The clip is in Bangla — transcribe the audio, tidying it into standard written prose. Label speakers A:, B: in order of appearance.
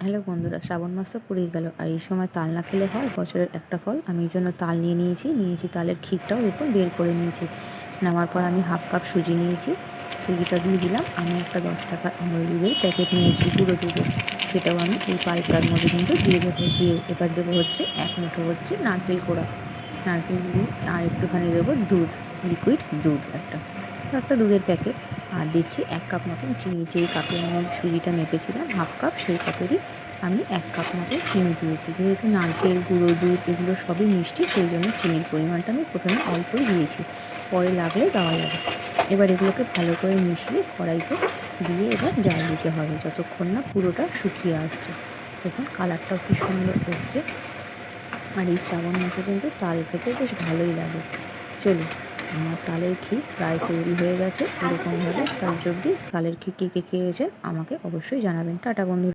A: হ্যালো বন্ধুরা, শ্রাবণ মাস তো পড়েই গেল, আর এই সময় তাল না খেলে হয়? বছরের একটা ফল। আমি এই জন্য তাল নিয়েছি তালের ক্ষীরটাও দেখুন বের করে নিয়েছি। নেওয়ার পর আমি হাফ কাপ সুজি নিয়েছি, সুজিটা দিয়ে দিলাম। আমি একটা 10 টাকার আমল দুধের প্যাকেট নিয়েছি, গুঁড়ো দুধের, সেটাও আমি এই পাল্পটার মধ্যে কিন্তু দিয়ে দেবো। দিয়ে এবার দেবো হচ্ছে 1 মুঠো হচ্ছে নারকেল কোড়া, নারকেল দিয়ে আর একটুখানি দেবো দুধ, লিকুইড দুধ একটা দুধের প্যাকেট। আর দিচ্ছি 1 কাপ মতন চিনি, যেই কাপে আমি সুজিটা মেপেছিলাম হাফ কাপ, সেই কাপেরই আমি 1 কাপ মতো চিনি দিয়েছি। যেহেতু নারকেল, গুঁড়ো দুধ এগুলো সবই মিষ্টি, সেই জন্য চিনির পরিমাণটা আমি প্রথমে অল্পই দিয়েছি, পরে লাগলে দেওয়া যাবে। এবার এগুলোকে ভালো করে মিশিয়ে কড়াইতে দিয়ে এবার জাল দিতে হবে যতক্ষণ না পুরোটা শুকিয়ে আসছে। দেখুন কালারটাও কি সুন্দর এসছে। আর এই শ্রাবণ মাসে কিন্তু তাল খেতে বেশ ভালোই লাগে। চলুন, আমার তালের ক্ষীর প্রায় তৈরি হয়ে গেছে। এরকমভাবে তাল অবধি তালের ক্ষীর কে কে খেয়েছেন আমাকে অবশ্যই জানাবেন। টাটা বন্ধুরা।